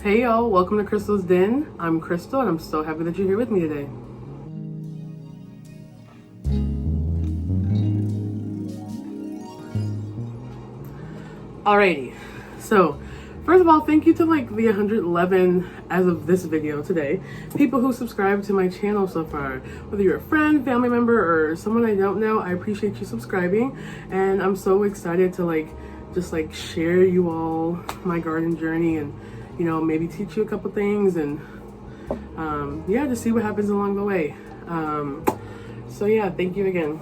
Hey y'all, welcome to Crystal's Den. I'm Crystal and I'm so happy that you're here with me today. Alrighty, so first of all, thank you to like the 111 as of this video today people who subscribe to my channel so far. Whether you're a friend, family member, or someone I don't know, I appreciate you subscribing, and I'm so excited to just share you all my garden journey and maybe teach you a couple things and yeah, just see what happens along the way. So yeah, thank you again.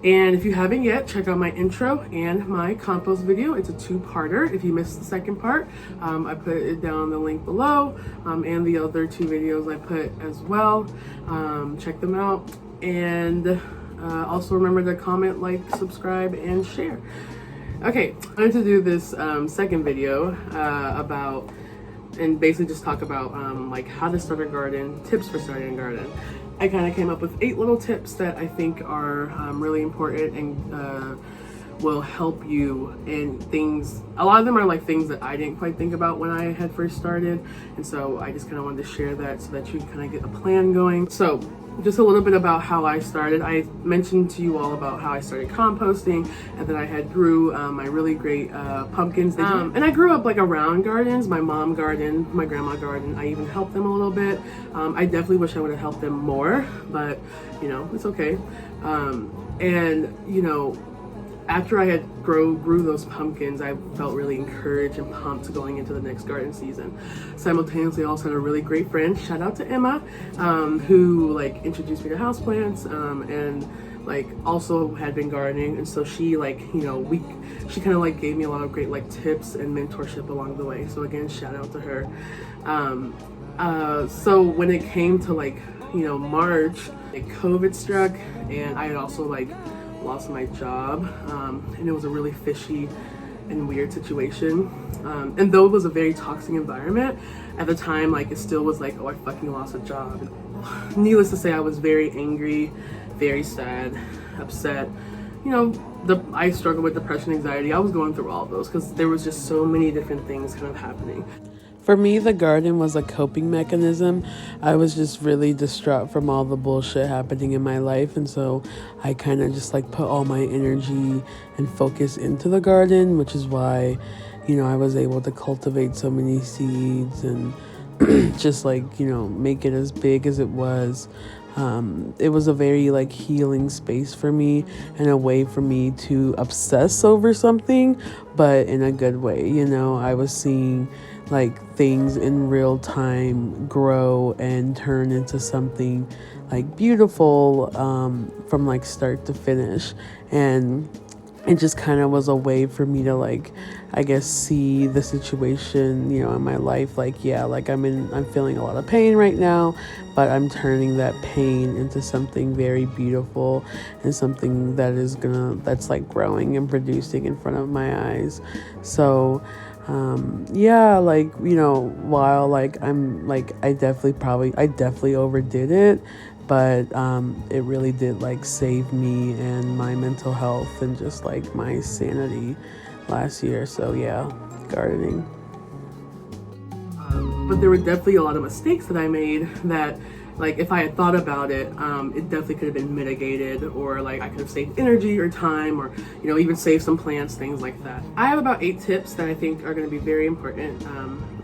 And if you haven't yet, check out my intro and my compost video. It's a two-parter. If you missed the second part, I put it down the link below, and the other two videos I put as well. Check them out, and also remember to comment, like, subscribe, and share. Okay, I wanted to do this second video about, and basically just talk about like how to start a garden, tips for starting a garden. I kind of came up with 8 little tips that I think are really important and will help you in things. A lot of them are like things that I didn't quite think about when I had first started, and so I just kind of wanted to share that so that you kind of get a plan going. So just a little bit about how I started. I mentioned to you all about how I started composting, and that I had grew my really great pumpkins. And I grew up like around gardens, my mom garden, my grandma garden. I even helped them a little bit. I definitely wish I would have helped them more, but it's okay. After I had grew those pumpkins, I felt really encouraged and pumped going into the next garden season. Simultaneously, I also had a really great friend, shout out to Emma, who introduced me to houseplants, and also had been gardening, and so she she kind of gave me a lot of great tips and mentorship along the way. So again, shout out to her. So when it came to March, COVID struck, and I had also lost my job, and it was a really fishy and weird situation, and though it was a very toxic environment at the time, it still was oh, I fucking lost a job. Needless to say, I was very angry, very sad, upset. I struggled with depression, anxiety. I was going through all of those because there was just so many different things kind of happening. For me, the garden was a coping mechanism. I was just really distraught from all the bullshit happening in my life, and so I kind of just put all my energy and focus into the garden, which is why I was able to cultivate so many seeds and just make it as big as it was. It was a very healing space for me, and a way for me to obsess over something, but in a good way. I was seeing things in real time grow and turn into something beautiful, from start to finish. And it just kind of was a way for me to I guess see the situation in my life, I'm feeling a lot of pain right now, but I'm turning that pain into something very beautiful and something that is that's growing and producing in front of my eyes. So yeah, while I'm I definitely overdid it, but it really did save me and my mental health and just my sanity last year. So yeah, gardening. But there were definitely a lot of mistakes that I made that if I had thought about it, it definitely could have been mitigated, or I could have saved energy or time, or even saved some plants, things like that. I have about 8 tips that I think are going to be very important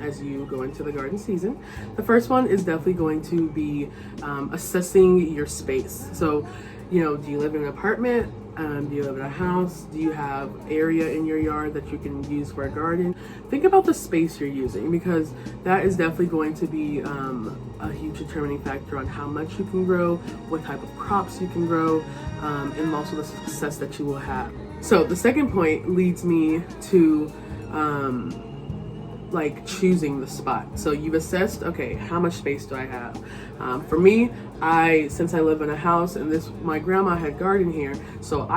as you go into the garden season. The first one is definitely going to be assessing your space. So do you live in an apartment? Do you live in a house? Do you have area in your yard that you can use for a garden? Think about the space you're using, because that is definitely going to be a huge determining factor on how much you can grow, what type of crops you can grow, and also the success that you will have. So the second point leads me to choosing the spot. So you've assessed, okay, how much space do I have? For me, since I live in a house, and my grandma had garden here, so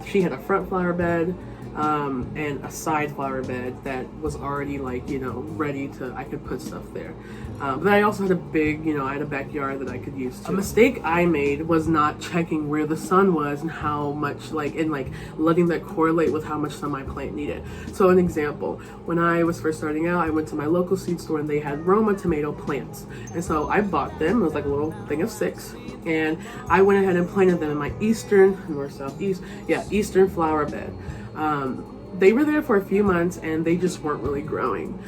she had a front flower bed, and a side flower bed that was already like, you know, ready to, I could put stuff there. But then I also had a big, you know, I had a backyard that I could use too. A mistake I made was not checking where the sun was and how much, like, and like letting that correlate with how much sun my plant needed. So an example, when I was first starting out, I went to my local seed store and they had Roma tomato plants. And so I bought them, it was like a little thing of 6. And I went ahead and planted them in my eastern flower bed. They were there for a few months and they just weren't really growing.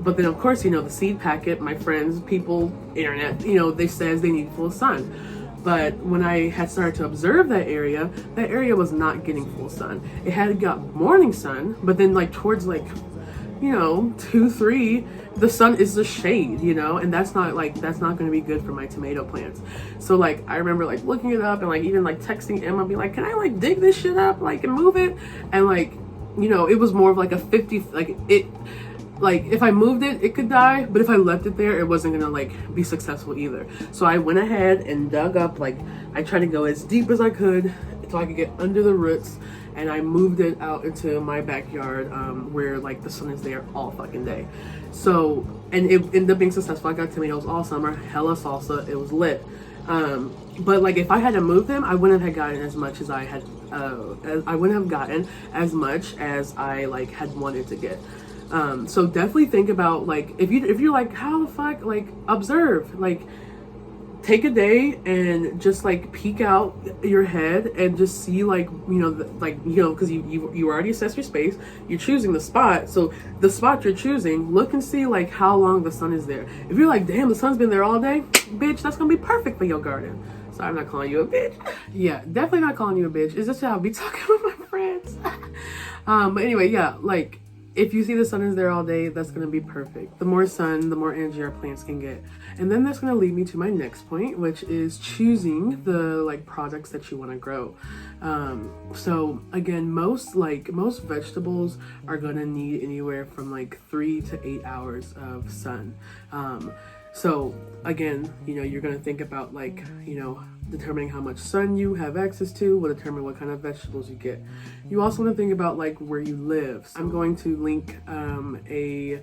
But then of course, you know, the seed packet, my friends, people, internet, you know, they says they need full sun. But when I had started to observe that area was not getting full sun. It had got morning sun, but then like towards like, you know, 2, 3, the sun is the shade, you know, and that's not going to be good for my tomato plants. So like, I remember like looking it up and like even like texting Emma, be like, can I like dig this shit up, like, and move it? And like, you know, it was more of like a 50, like if I moved it, it could die, but if I left it there, it wasn't gonna like be successful either. So I went ahead and dug up, like I tried to go as deep as I could so I could get under the roots, and I moved it out into my backyard where like the sun is there all fucking day. So, and it ended up being successful. I got tomatoes all summer, hella salsa, it was lit. But like if I had to move them, I wouldn't have gotten as much as I had, I wouldn't have gotten as much as I like had wanted to get. So definitely think about like, if you're like, how the fuck, like observe, like take a day and just like peek out your head and just see like, you know, because you already assessed your space, you're choosing the spot. So the spot you're choosing, look and see like how long the sun is there. If you're like, damn, the sun's been there all day, bitch, that's gonna be perfect for your garden. Sorry, I'm not calling you a bitch. Yeah, definitely not calling you a bitch. It's just how I be talking with my friends. But anyway, yeah, like, if you see the sun is there all day, that's going to be perfect. The more sun, the more energy our plants can get. And then that's going to lead me to my next point, which is choosing the like products that you want to grow. So again, most vegetables are going to need anywhere from like 3 to 8 hours of sun. So again, you know, you're going to think about like, you know, determining how much sun you have access to will determine what kind of vegetables you get. You also want to think about like where you live. So I'm going to link a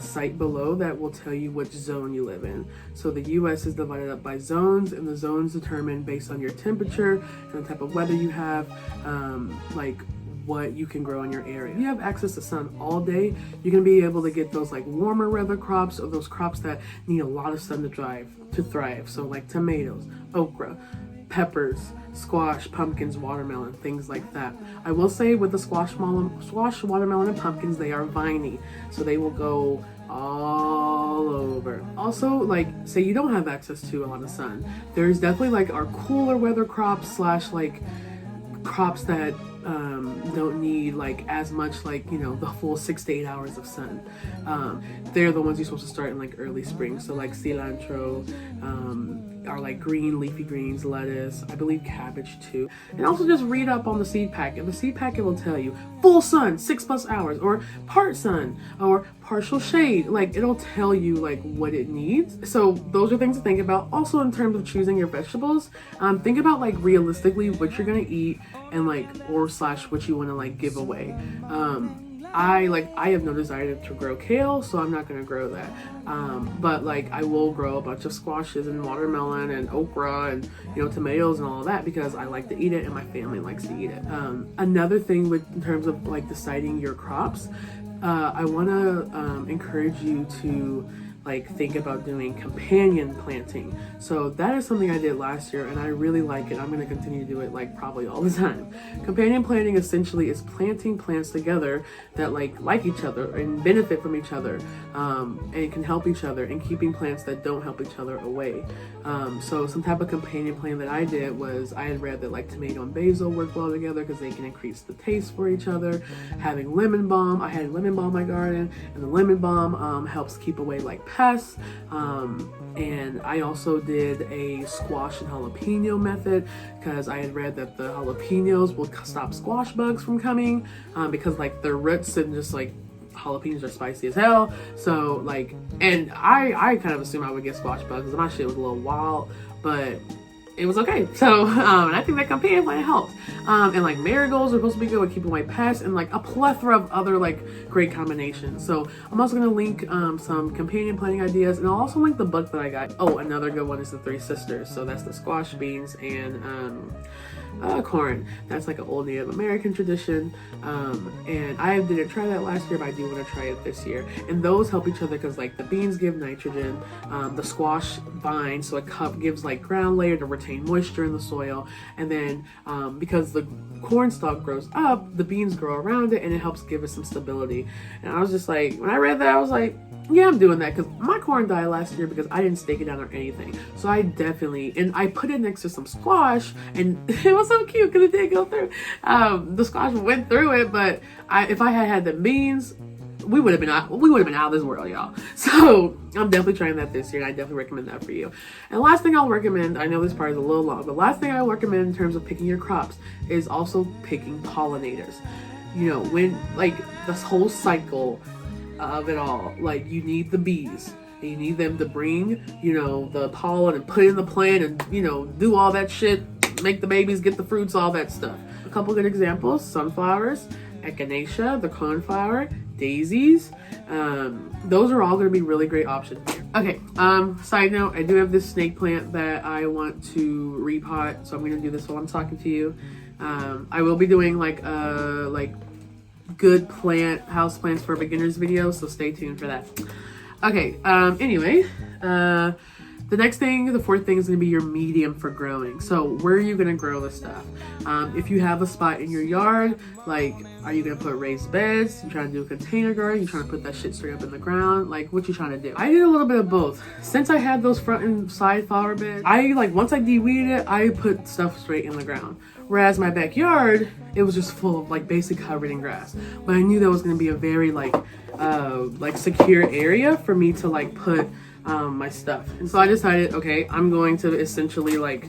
site below that will tell you which zone you live in. So the US is divided up by zones, and the zones determine based on your temperature and the type of weather you have, like what you can grow in your area. If you have access to sun all day, you're gonna be able to get those like warmer weather crops, or those crops that need a lot of sun to thrive. So like tomatoes, okra, peppers, squash, pumpkins, watermelon, things like that. I will say with the squash, watermelon, and pumpkins, they are viney, so they will go all over. Also, like, say you don't have access to a lot of sun, there's definitely like our cooler weather crops slash like crops that don't need like as much, like, you know, the full 6 to 8 hours of sun. They're the ones you're supposed to start in like early spring. So like cilantro, are like green leafy greens, lettuce, I believe cabbage too. And also just read up on the seed packet. The seed packet will tell you full sun 6+ hours, or part sun, or partial shade. Like, it'll tell you like what it needs. So those are things to think about. Also, in terms of choosing your vegetables, think about like realistically what you're gonna eat, and like, or slash what you want to like give away. I have no desire to grow kale, so I'm not going to grow that. But like, I will grow a bunch of squashes and watermelon and okra and, you know, tomatoes and all of that, because I like to eat it and my family likes to eat it. Another thing in terms of like deciding your crops, I want to encourage you to like think about doing companion planting. So that is something I did last year and I really like it. I'm going to continue to do it like probably all the time. Companion planting essentially is planting plants together that like each other and benefit from each other, and can help each other, and keeping plants that don't help each other away. So some type of companion plant that I did was, I had read that like tomato and basil work well together because they can increase the taste for each other. Having lemon balm, I had lemon balm in my garden, and the lemon balm helps keep away like pests. And I also did a squash and jalapeno method because I had read that the jalapenos will stop squash bugs from coming, because like their roots and just like jalapenos are spicy as hell. So like, and I kind of assumed I would get squash bugs because my shit was a little wild, but it was okay. So, and I think that companion plant helped. And like marigolds are supposed to be good with keeping away pests, and like a plethora of other like great combinations. So I'm also gonna link some companion planting ideas, and I'll also link the book that I got. Oh, another good one is the Three Sisters. So that's the squash, beans, and corn. That's like an old Native American tradition. And I didn't try that last year, but I do want to try it this year. And those help each other because like the beans give nitrogen, the squash binds, so it gives like ground layer to retain moisture in the soil. And then because the corn stalk grows up, the beans grow around it, and it helps give it some stability. And I was just like, when I read that, I was like, yeah, I'm doing that, because my corn died last year because I didn't stake it down or anything. So I definitely, and I put it next to some squash, and it was so cute because it did go through. The squash went through it, but if I had had the beans, we would have been out of this world, y'all. So I'm definitely trying that this year, and I definitely recommend that for you. And last thing I'll recommend, I know this part is a little long, but last thing I recommend in terms of picking your crops is also picking pollinators. You know, when like this whole cycle of it all, like you need the bees, and you need them to bring, you know, the pollen and put it in the plant, and you know, do all that shit, make the babies, get the fruits, all that stuff. A couple good examples: sunflowers, echinacea, the coneflower, daisies. Those are all going to be really great options here. Okay, side note, I do have this snake plant that I want to repot, so I'm going to do this while I'm talking to you. I will be doing like good house plants for beginners video, so stay tuned for that. Okay, anyway, the fourth thing is going to be your medium for growing. So where are you going to grow this stuff? If you have a spot in your yard, like, are you going to put raised beds? You trying to do a container garden? You trying to put that shit straight up in the ground? Like, what you trying to do? I did a little bit of both. Since I had those front and side flower beds, once I de-weeded it, I put stuff straight in the ground. Whereas my backyard, it was just full of like basically covered in grass. But I knew that was going to be a very like secure area for me to like put my stuff. And so I decided, okay, I'm going to essentially like,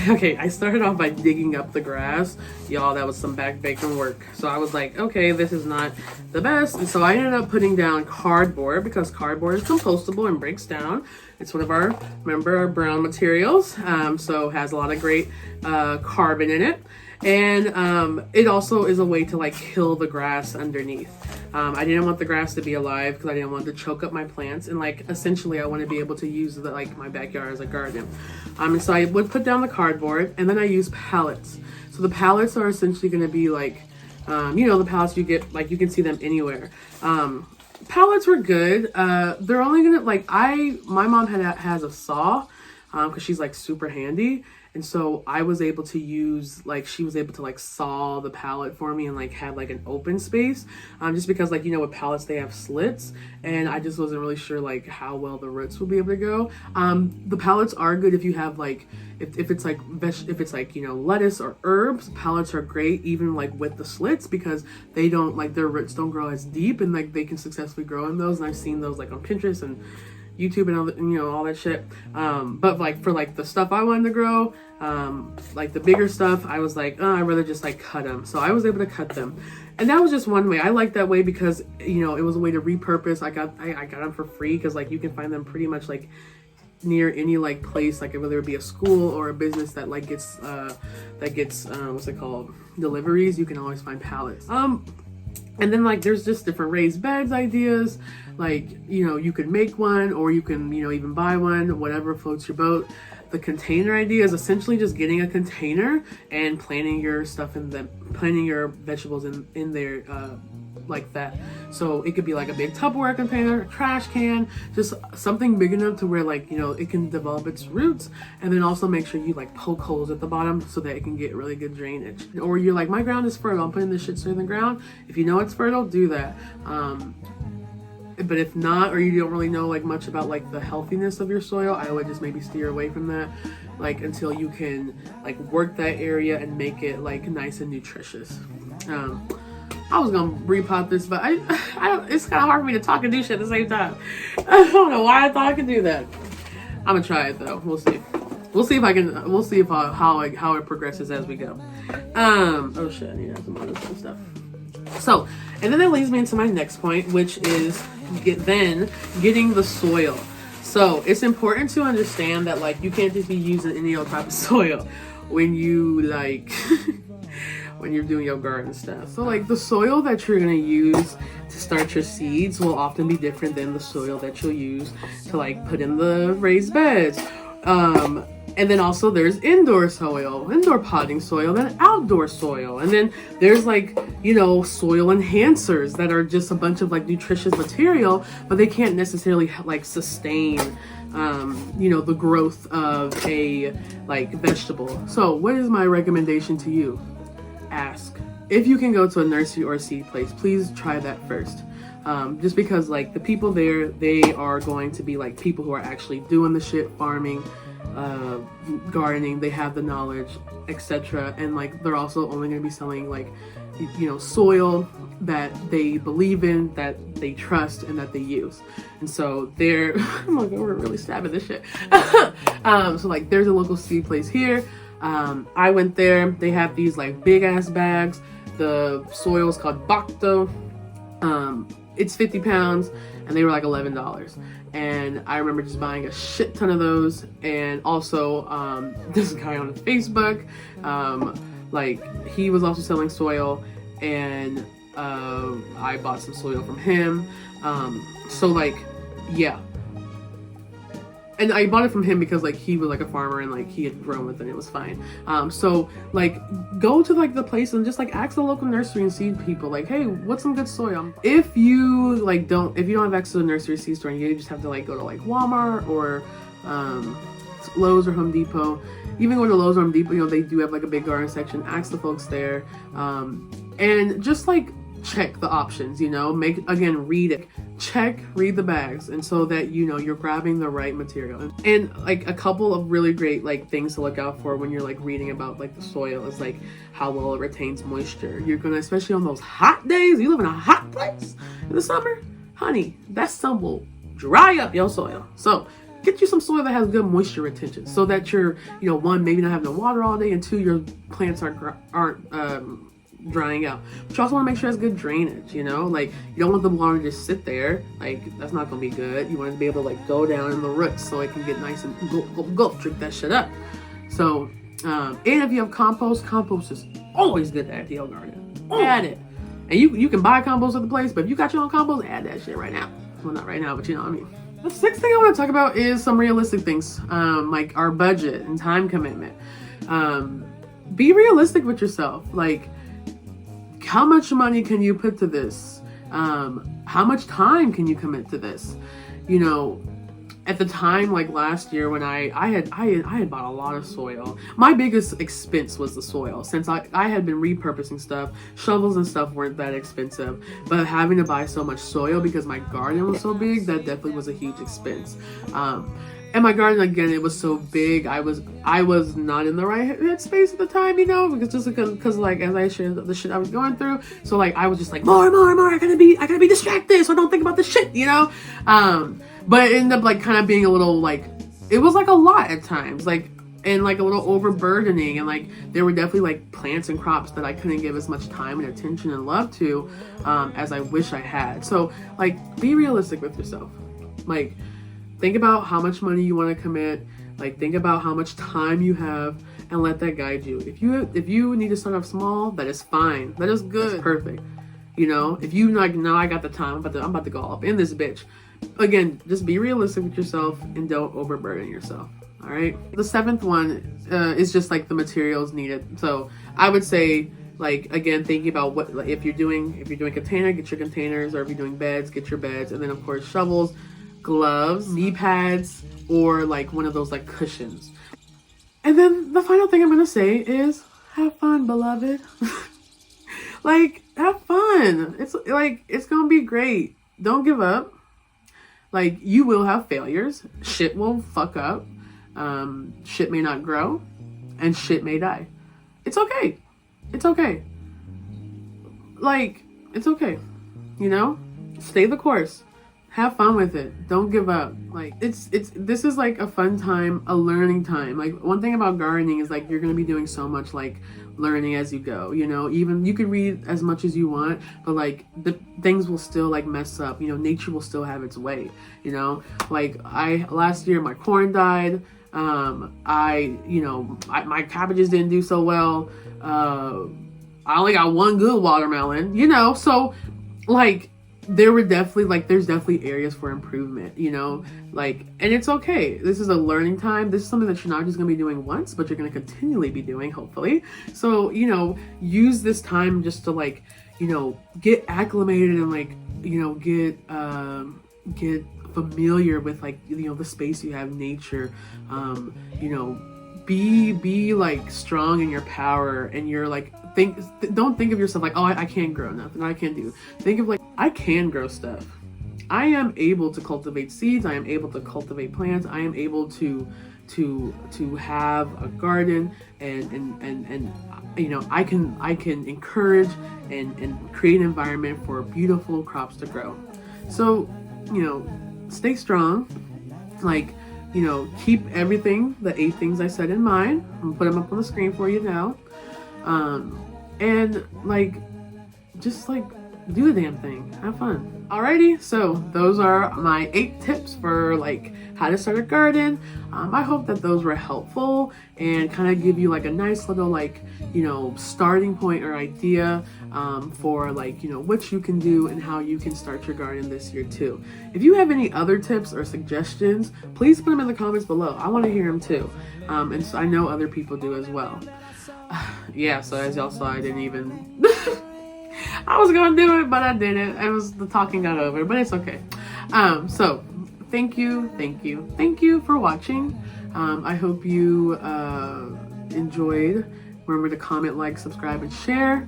okay, I started off by digging up the grass. Y'all, that was some back bacon work. So I was like, okay, this is not the best. And so I ended up putting down cardboard, because cardboard is compostable and breaks down. It's one of our brown materials. So it has a lot of great carbon in it. And it also is a way to like kill the grass underneath. I didn't want the grass to be alive because I didn't want to choke up my plants, and like essentially I want to be able to use my backyard as a garden. And so I would put down the cardboard, and then I use pallets. So the pallets are essentially going to be like, you know, the pallets you get, like you can see them anywhere. Pallets were good. They're only gonna my mom has a saw, because she's like super handy. And so I was able to use, she was able to like saw the pallet for me and like have like an open space, just because like, you know, with pallets, they have slits, and I just wasn't really sure like how well the roots would be able to go. The pallets are good if you have like, if it's like, you know, lettuce or herbs. Pallets are great even like with the slits, because they don't like, their roots don't grow as deep, and like they can successfully grow in those. And I've seen those like on Pinterest and YouTube and all that, you know, all that shit. But like for like the stuff I wanted to grow, like the bigger stuff, I was like, oh, I'd rather just like cut them. So I was able to cut them, and that was just one way. I like that way because, you know, it was a way to repurpose. I got them for free, because like you can find them pretty much like near any like place, like whether it be a school or a business that like gets what's it called, deliveries. You can always find pallets. And then like there's just different raised beds ideas. Like, you know, you can make one, or you can, you know, even buy one, whatever floats your boat. The container idea is essentially just getting a container and planting your stuff planting your vegetables in there, like that. So it could be like a big Tupperware container, a trash can, just something big enough to where like, you know, it can develop its roots. And then also make sure you like poke holes at the bottom so that it can get really good drainage. Or you're like, my ground is fertile, I'm putting this shit straight in the ground. If you know it's fertile, do that. But if not, or you don't really know like much about like the healthiness of your soil, I would just maybe steer away from that, like until you can like work that area and make it like nice and nutritious. I was gonna repot this, but I don't, it's kind of hard for me to talk and do shit at the same time. I don't know why I thought I could do that. I'm gonna try it though. We'll see. We'll see if I can. We'll see if how it progresses as we go. Oh shit! I need to have some other stuff. So, and then that leads me into my next point, which is getting the soil. So it's important to understand that like you can't just be using any old type of soil when you like when you're doing your garden stuff. So like the soil that you're gonna use to start your seeds will often be different than the soil that you'll use to like put in the raised beds. And then also there's indoor soil, indoor potting soil, then outdoor soil. And then there's like, you know, soil enhancers that are just a bunch of like nutritious material, but they can't necessarily like sustain, you know, the growth of a like vegetable. So what is my recommendation to you? Ask. If you can go to a nursery or a seed place, please try that first. Just because like the people there, they are going to be like people who are actually doing the shit, farming, gardening, they have the knowledge, etc. And like they're also only going to be selling like, you know, soil that they believe in, that they trust, and that they use. And so they're oh my god, we're really stabbing this shit. So like there's a local seed place here. I went there. They have these like big ass bags. The soil is called Bacto. It's 50 pounds and they were like $11. And I remember just buying a shit ton of those. And also, this guy on Facebook, like he was also selling soil, and I bought some soil from him. So like, yeah. And I bought it from him because like he was like a farmer and like he had grown with it and it was fine. So like go to like the place and just like ask the local nursery and seed people like, hey, what's some good soil? If you don't have access to a nursery seed store, you just have to like go to like Walmart or Lowe's or Home Depot. Even go to Lowe's or Home Depot, you know, they do have like a big garden section. Ask the folks there, and just like check the options, you know, read it, read the bags, and so that you know you're grabbing the right material. And like a couple of really great like things to look out for when you're like reading about like the soil is like how well it retains moisture. You're gonna, especially on those hot days, you live in a hot place in the summer, honey, that sun will dry up your soil. So get you some soil that has good moisture retention, so that you're, you know, one, maybe not having to water all day, and two, your plants aren't drying out. But you also want to make sure it has good drainage, you know, like you don't want the water to just sit there, like that's not gonna be good. You want it to be able to like go down in the roots so it can get nice and go drink that shit up. So and if you have compost is always good to add to your garden. Add it. And you can buy compost at the place, but if you got your own compost, add that shit right now. Well, not right now, but you know what I mean. The sixth thing I want to talk about is some realistic things, like our budget and time commitment. Be realistic with yourself. Like, how much money can you put to this? How much time can you commit to this? You know, at the time, like last year when I had bought a lot of soil. My biggest expense was the soil, since I had been repurposing stuff. Shovels and stuff weren't that expensive, but having to buy so much soil because my garden was so big, that definitely was a huge expense. And my garden, again, it was so big, I was not in the right headspace at the time, you know, because like as I shared the shit I was going through, so like I was just like more, I gotta be distracted so I don't think about the shit, you know. But it ended up like kind of being a little like, it was like a lot at times, like, and like a little overburdening, and like there were definitely like plants and crops that I couldn't give as much time and attention and love to as I wish I had. So like be realistic with yourself. Like, think about how much money you want to commit. Like, think about how much time you have, and let that guide you. If you need to start off small, that is fine. That is good. That's perfect. You know, if you like, no, I got the time. I'm about to go up in this bitch. Again, just be realistic with yourself and don't overburden yourself. All right. The seventh one is just like the materials needed. So I would say, like, again, thinking about what, like, if you're doing container, get your containers, or if you're doing beds, get your beds, and then of course shovels, gloves, knee pads, or like one of those like cushions. And then the final thing I'm gonna say is have fun, beloved. Like, have fun. It's gonna be great. Don't give up. Like, you will have failures. Shit will fuck up. Shit may not grow, and shit may die. It's okay. It's okay. Like, it's okay. You know? Stay the course. Have fun with it. Don't give up. Like, this is like a fun time, a learning time. Like, one thing about gardening is like you're gonna be doing so much like learning as you go. You know, even you could read as much as you want, but like the things will still like mess up. You know, nature will still have its way. You know, like last year my corn died. My cabbages didn't do so well. I only got one good watermelon, you know, so like there's definitely areas for improvement, you know, like, and it's okay. This is a learning time. This is something that you're not just going to be doing once, but you're going to continually be doing, hopefully. So, you know, use this time just to like, you know, get acclimated and like, you know, get familiar with like, you know, the space you have, nature, you know, be like strong in your power, and you're like, don't think of yourself like, oh, I can't grow nothing, I can't do. Think of like, I can grow stuff. I am able to cultivate seeds. I am able to cultivate plants. I am able to have a garden, and you know, I can encourage and create an environment for beautiful crops to grow. So, you know, stay strong. Like, you know, keep everything, the 8 things I said in mind. I'm gonna put them up on the screen for you now. And like, just like do the damn thing, have fun. Alrighty, so those are my 8 tips for like how to start a garden. I hope that those were helpful and kind of give you like a nice little like, you know, starting point or idea for like, you know, what you can do and how you can start your garden this year too. If you have any other tips or suggestions, please put them in the comments below. I want to hear them too. And so I know other people do as well. Yeah, so as y'all saw, I didn't even I was gonna do it, but I didn't. The talking got over, but it's okay. So thank you for watching. I hope you enjoyed. Remember to comment, like, subscribe, and share.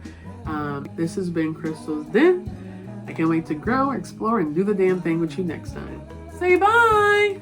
This has been Crystal's Den. I can't wait to grow, explore, and do the damn thing with you next time. Say bye!